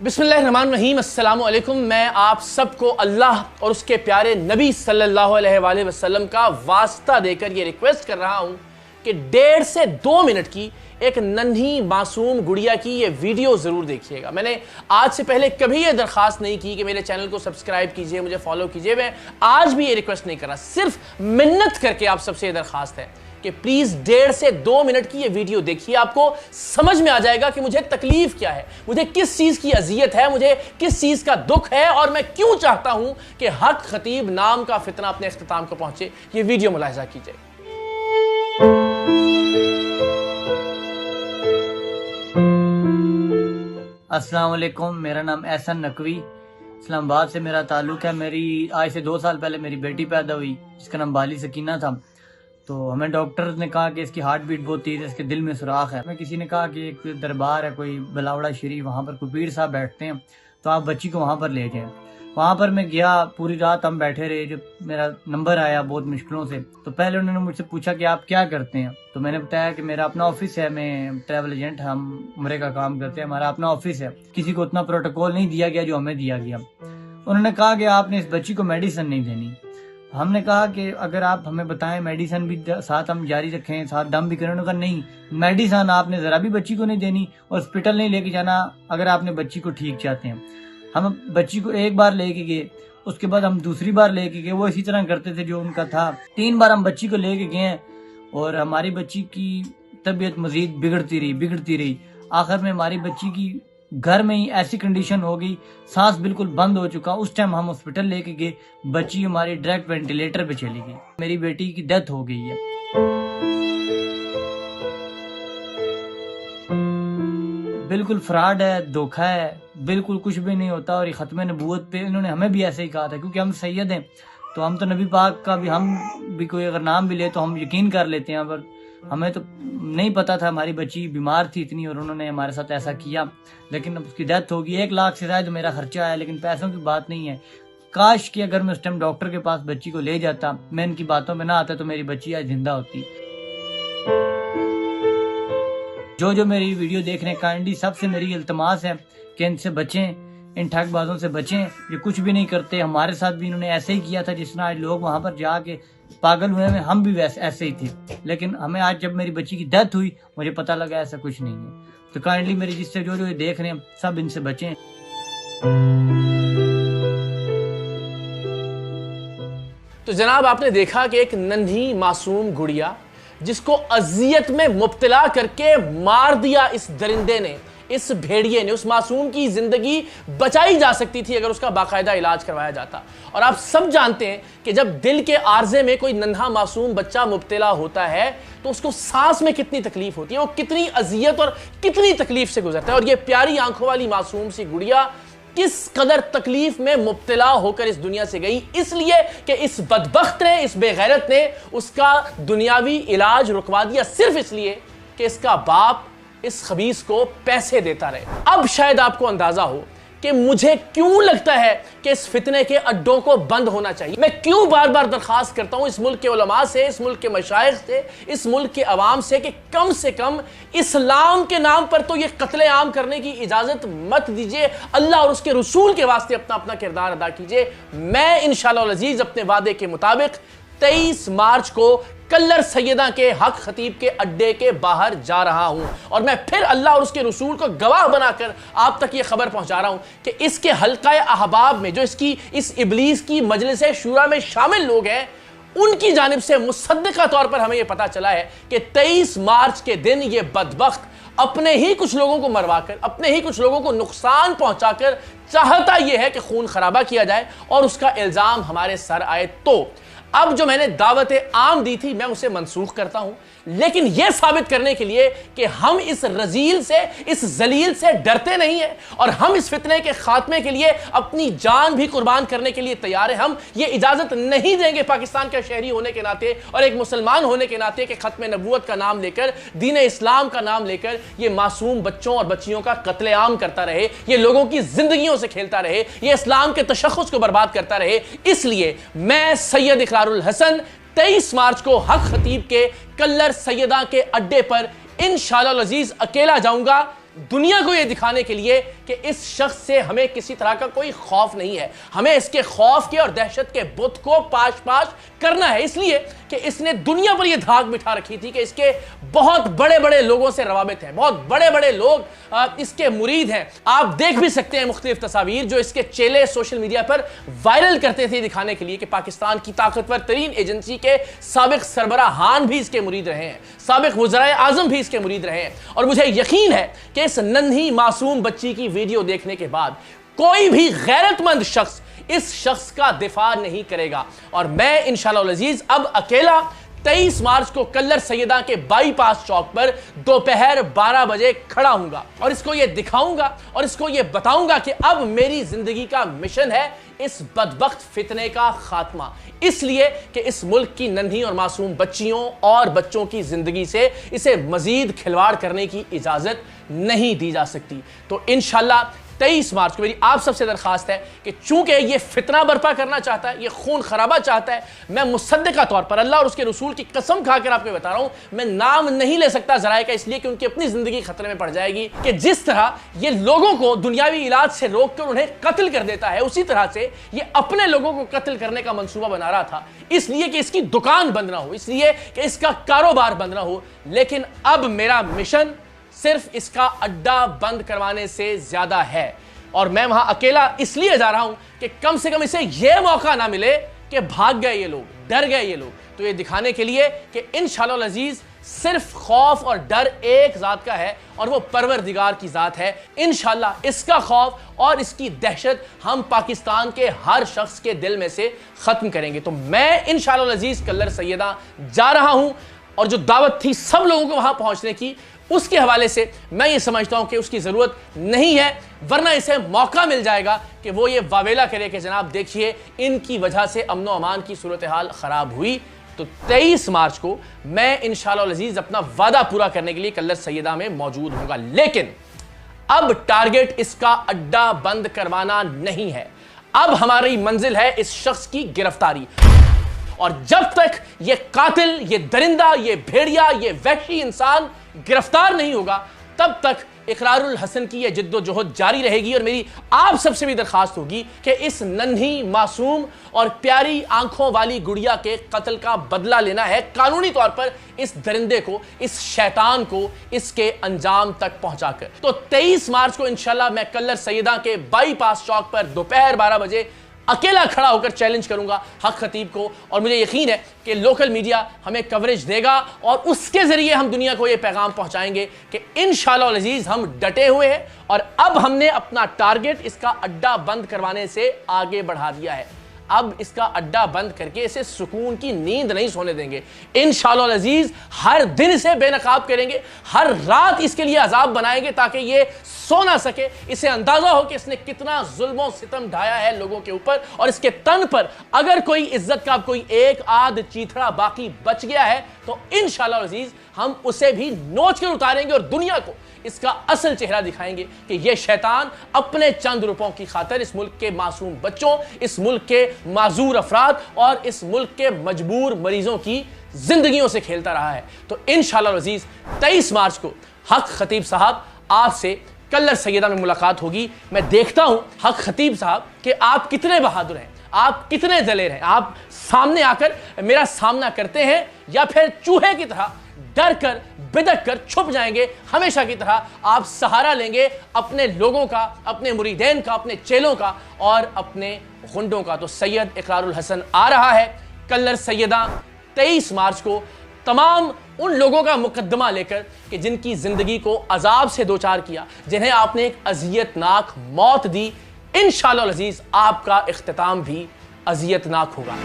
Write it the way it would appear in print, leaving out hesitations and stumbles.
बिस्मिल्लाहिर्रहमानिर्रहीम, अस्सलामु अलैकुम। मैं आप सबको अल्लाह और उसके प्यारे नबी सल्लल्लाहु अलैहि वसल्लम का वास्ता देकर ये रिक्वेस्ट कर रहा हूँ कि 1.5 से 2 मिनट की एक नन्ही मासूम गुड़िया की ये वीडियो ज़रूर देखिएगा। मैंने आज से पहले कभी ये दरख्वास्त नहीं की कि मेरे चैनल को सब्सक्राइब कीजिए, मुझे फॉलो कीजिए। मैं आज भी ये रिक्वेस्ट नहीं कर रहा, सिर्फ मिन्नत करके आप सबसे ये दरख्वास्त है कि प्लीज़ 1.5 से 2 मिनट की ये वीडियो देखिए। आपको समझ में आ जाएगा कि मुझे तकलीफ क्या है, मुझे किस चीज़ की अजियत है, मुझे किस चीज़ का दुख है और मैं क्यों चाहता हूं कि हक खतीब नाम का फितना अपने इख्तिताम को पहुंचे। ये वीडियो मुलाहिजा कीजिए। अस्सलाम वालेकुम, मेरा नाम एहसन नकवी, इस्लामाबाद से मेरा ताल्लुक़ है। मेरी आज से 2 साल पहले मेरी बेटी पैदा हुई जिसका नाम बाली सकीना था। तो हमें डॉक्टर ने कहा कि इसकी हार्ट बीट बहुत तेज़ है, इसके दिल में सुराख है। हमें किसी ने कहा कि एक दरबार है कोई बिलावड़ा शरीफ, वहाँ पर कोई पीर साहब बैठते हैं, तो आप बच्ची को वहाँ पर ले जाएं। वहाँ पर मैं गया, पूरी रात हम बैठे रहे। जब मेरा नंबर आया बहुत मुश्किलों से, तो पहले उन्होंने मुझसे पूछा कि आप क्या करते हैं। तो मैंने बताया कि मेरा अपना ऑफिस है, मैं ट्रैवल एजेंट, हम उम्रे का काम करते हैं, हमारा अपना ऑफिस है। किसी को उतना प्रोटोकॉल नहीं दिया गया जो हमें दिया गया। उन्होंने कहा कि आपने इस बच्ची को मेडिसिन नहीं देनी। हमने कहा कि अगर आप हमें बताएं मेडिसिन भी साथ हम जारी रखें, साथ दम भी करें। उन्होंने कहा नहीं, मेडिसिन आपने ज़रा भी बच्ची को नहीं देनी, हॉस्पिटल नहीं लेके जाना अगर आपने बच्ची को ठीक चाहते हैं। हम बच्ची को एक बार लेके गए, उसके बाद हम दूसरी बार लेके गए, वो इसी तरह करते थे जो उनका था। 3 बार हम बच्ची को लेके गए और हमारी बच्ची की तबीयत मजीद बिगड़ती रही। आखिर में हमारी बच्ची की घर में ही ऐसी कंडीशन हो गई, सांस बिल्कुल बंद हो चुका। उस टाइम हम हॉस्पिटल लेके गए, बच्ची हमारी डायरेक्ट वेंटिलेटर पे चली गई। मेरी बेटी की डेथ हो गई है। बिल्कुल फ्रॉड है, धोखा है, बिल्कुल कुछ भी नहीं होता। और ये खत्म नबूवत पे इन्होंने हमें भी ऐसे ही कहा था, क्योंकि हम सैयद हैं तो हम तो नबी पाक का भी, हम भी कोई अगर नाम भी ले तो हम यकीन कर लेते हैं। पर हमें तो नहीं पता था, हमारी बच्ची बीमार थी इतनी और उन्होंने हमारे साथ ऐसा किया। लेकिन अब उसकी डेथ होगी। 1 लाख से ज़्यादा मेरा खर्चा आया, लेकिन पैसों की बात नहीं है। काश कि अगर मैं उस टाइम डॉक्टर के पास बच्ची को ले जाता, मैं इनकी बातों में ना आता, तो मेरी बच्ची आज जिंदा होती। जो मेरी वीडियो देख रहे हैं, काइंडली सबसे मेरी इल्तमास है कि इनसे बचें, इन ठगबाजों से बचें। ये कुछ भी नहीं करते। हमारे साथ भी इन्होंने ऐसे ही किया था, जिस तरह आज लोग वहां पर जाके पागल हुए हैं, हम भी वैसे ऐसे ही थे। लेकिन हमें आज जब मेरी बच्ची की डेथ हुई, मुझे पता लगा ऐसा कुछ नहीं है। तो काइंडली मेरी जिससे जो ये देख रहे हैं, सब इनसे बचें। तो जनाब, आपने देखा कि एक नन्ही मासूम गुड़िया जिसको अजियत में मुब्तला करके मार दिया इस दरिंदे ने, इस भेड़िए ने, उस मासूम की जिंदगी बचाई जा सकती थी अगर उसका बाकायदा इलाज करवाया जाता। और आप सब जानते हैं कि जब दिल के आर्जे में कोई नन्हा मासूम बच्चा मुब्तला होता है तो उसको सांस में कितनी तकलीफ होती है, वो कितनी अजियत और कितनी तकलीफ से गुजरता है। और ये प्यारी आंखों वाली मासूम सी गुड़िया किस कदर तकलीफ में मुब्तला होकर इस दुनिया से गई, इसलिए कि इस बदबख्त ने, इस बेगैरत ने उसका दुनियावी इलाज रुकवा दिया, सिर्फ इसलिए कि इसका बाप इस खबीस को पैसे देता रहे। अब शायद आपको अंदाजा हो कि मुझे क्यों लगता है कि इस फितने के अड्डों को बंद होना चाहिए। मैं क्यों बार बार दरखास्त करता हूं इस मुल्क के उलमा से, इस मुल्क के मशाइख से, इस मुल्क के अवाम से कि कम से कम इस्लाम के नाम पर तो ये कत्ले आम करने की इजाजत मत दीजिए। अल्लाह और उसके रसूल के वास्ते अपना अपना किरदार अदा कीजिए। मैं इंशाअल्लाह अज़ीज़ अपने वादे के मुताबिक 23 मार्च को कल्लर सैयदा के हक खतीब के अड्डे के बाहर जा रहा हूं और मैं फिर अल्लाह और उसके रसूल को गवाह बनाकर आप तक ये खबर पहुंचा रहा हूं कि इसके हल्काए अहबाब में, जो इसकी इस इबलीस की मजलिस शूरा में शामिल लोग हैं, उनकी जानिब से मुसद्दिका तौर पर हमें यह पता चला है कि 23 मार्च के दिन ये बदबख्त अपने ही कुछ लोगों को मरवाकर, अपने ही कुछ लोगों को नुकसान पहुंचाकर चाहता यह है कि खून खराबा किया जाए और उसका इल्जाम हमारे सर आए। तो अब जो मैंने दावत आम दी थी, मैं उसे मनसूख करता हूं, लेकिन यह साबित करने के लिए कि हम इस रजील से, इस जलील से डरते नहीं हैं और हम इस फितने के खात्मे के लिए अपनी जान भी कुर्बान करने के लिए तैयार हैं। हम ये इजाजत नहीं देंगे पाकिस्तान का शहरी होने के नाते और एक मुसलमान होने के नाते कि खत्म नबूवत का नाम लेकर, दीन इस्लाम का नाम लेकर ये मासूम बच्चों और बच्चियों का कत्लेआम करता रहे, ये लोगों की जिंदगियों से खेलता रहे, ये इस्लाम के तशख्खुस को बर्बाद करता रहे। इसलिए मैं सैयद इकरारुल हसन 23 मार्च को हक खतीब के कल्लर सैयदा के अड्डे पर इंशाअल्लाह अजीज अकेला जाऊंगा, दुनिया को यह दिखाने के लिए کہ اس شخص سے ہمیں کسی طرح کا کوئی خوف نہیں ہے. ہمیں اس کے خوف کے اور دہشت کے بت کو پاش پاش کرنا ہے, اس لیے کہ اس نے دنیا پر یہ دھاک بٹھا رکھی تھی کہ اس کے بہت بڑے بڑے لوگوں سے روابط ہیں, بہت بڑے بڑے لوگ اس کے مرید ہیں. آپ دیکھ بھی سکتے ہیں مختلف تصاویر جو اس کے چیلے سوشل میڈیا پر وائرل کرتے تھے دکھانے کے لیے کہ پاکستان کی طاقتور ترین ایجنسی کے سابق سربراہان بھی اس کے مرید رہے ہیں, سابق وزرائے اعظم بھی اس کے مرید رہے ہیں. اور مجھے یقین ہے کہ اس ننھی معصوم بچی کی ویڈیو دیکھنے کے بعد کوئی بھی غیرت مند شخص اس شخص کا دفاع نہیں کرے گا. اور میں انشاءاللہ العزیز اب اکیلا 23 مارچ کو کلر سیدہ کے بائی پاس چوک پر دوپہر 12 بجے کھڑا ہوں گا اور اس کو یہ دکھاؤں گا اور اس کو یہ بتاؤں گا کہ اب میری زندگی کا مشن ہے اس بدبخت فتنے کا خاتمہ, اس لیے کہ اس ملک کی ننھی اور معصوم بچیوں اور بچوں کی زندگی سے اسے مزید کھلواڑ کرنے کی اجازت نہیں دی جا سکتی. تو انشاءاللہ 23 مارچ کو میری آپ سب سے درخواست ہے کہ چونکہ یہ فتنہ برپا کرنا چاہتا ہے, یہ خون خرابہ چاہتا ہے, میں مصدقہ طور پر اللہ اور اس کے رسول کی قسم کھا کر آپ کو بتا رہا ہوں, میں نام نہیں لے سکتا ذرائع کا, اس لیے کہ ان کی اپنی زندگی خطرے میں پڑ جائے گی. کہ جس طرح یہ لوگوں کو دنیاوی علاج سے روک کر انہیں قتل کر دیتا ہے, اسی طرح سے یہ اپنے لوگوں کو قتل کرنے کا منصوبہ بنا رہا تھا, اس لیے کہ اس کی دکان بند نہ ہو, اس لیے کہ اس کا کاروبار بند نہ ہو. لیکن اب میرا مشن صرف اس کا اڈا بند کروانے سے زیادہ ہے, اور میں وہاں اکیلا اس لیے جا رہا ہوں کہ کم سے کم اسے یہ موقع نہ ملے کہ بھاگ گئے یہ لوگ, ڈر گئے یہ لوگ. تو یہ دکھانے کے لیے کہ انشاءاللہ العزیز صرف خوف اور ڈر ایک ذات کا ہے اور وہ پروردگار کی ذات ہے. انشاءاللہ اس کا خوف اور اس کی دہشت ہم پاکستان کے ہر شخص کے دل میں سے ختم کریں گے. تو میں انشاءاللہ العزیز کلر سیدہ جا رہا ہوں, اور جو دعوت تھی سب لوگوں کو وہاں پہنچنے کی, اس کے حوالے سے میں یہ سمجھتا ہوں کہ اس کی ضرورت نہیں ہے, ورنہ اسے موقع مل جائے گا کہ وہ یہ واویلا کرے کہ جناب دیکھیے ان کی وجہ سے امن و امان کی صورتحال خراب ہوئی. تو 23 مارچ کو میں انشاءاللہ العزیز اپنا وعدہ پورا کرنے کے لیے کلر سیدہ میں موجود ہوں گا. لیکن اب ٹارگٹ اس کا اڈا بند کروانا نہیں ہے, اب ہماری منزل ہے اس شخص کی گرفتاری. اور جب تک یہ قاتل, یہ درندہ, یہ بھیڑیا, یہ وحشی انسان گرفتار نہیں ہوگا, تب تک اقرار الحسن کی یہ جد و جہد جاری رہے گی. اور میری آپ سب سے بھی درخواست ہوگی کہ اس ننھی معصوم اور پیاری آنکھوں والی گڑیا کے قتل کا بدلہ لینا ہے قانونی طور پر اس درندے کو, اس شیطان کو اس کے انجام تک پہنچا کر. تو 23 مارچ کو انشاءاللہ میں کلر سیدہ کے بائی پاس چوک پر دوپہر 12 بجے اکیلا کھڑا ہو کر چیلنج کروں گا حق خطیب کو, اور مجھے یقین ہے کہ لوکل میڈیا ہمیں کوریج دے گا اور اس کے ذریعے ہم دنیا کو یہ پیغام پہنچائیں گے کہ انشاءاللہ العزیز ہم ڈٹے ہوئے ہیں اور اب ہم نے اپنا ٹارگٹ اس کا اڈا بند کروانے سے آگے بڑھا دیا ہے. اب اس کا اڈا بند کر کے اسے سکون کی نیند نہیں سونے دیں گے. انشاءاللہ العزیز ہر دن اسے بے نقاب کریں گے, ہر رات اس کے لیے عذاب بنائیں گے تاکہ یہ سو نہ سکے, اسے اندازہ ہو کہ اس نے کتنا ظلم و ستم ڈھایا ہے لوگوں کے اوپر, اور اس کے تن پر اگر کوئی عزت کا کوئی ایک آدھ چیتھڑا باقی بچ گیا ہے تو انشاءاللہ العزیز ہم اسے بھی نوچ کر اتاریں گے اور دنیا کو اس کا اصل چہرہ دکھائیں گے کہ یہ شیطان اپنے چند روپوں کی خاطر اس ملک کے معصوم بچوں, اس ملک کے معذور افراد اور اس ملک کے مجبور مریضوں کی زندگیوں سے کھیلتا رہا ہے. تو انشاءاللہ العزیز 23 مارچ کو حق خطیب صاحب آپ سے کلر سیدہ میں ملاقات ہوگی. میں دیکھتا ہوں حق خطیب صاحب کہ آپ کتنے بہادر ہیں, آپ کتنے دلیر ہیں, آپ سامنے آ کر میرا سامنا کرتے ہیں یا پھر چوہے کی طرح ڈر کر بدک کر چھپ جائیں گے. ہمیشہ کی طرح آپ سہارا لیں گے اپنے لوگوں کا, اپنے مریدین کا, اپنے چیلوں کا اور اپنے غنڈوں کا. تو سید اقرار الحسن آ رہا ہے کلر سیدہ 23 مارچ کو, تمام ان لوگوں کا مقدمہ لے کر کہ جن کی زندگی کو عذاب سے دوچار کیا, جنہیں آپ نے ایک اذیت ناک موت دی. انشاءاللہ العزیز آپ کا اختتام بھی اذیت ناک ہوگا.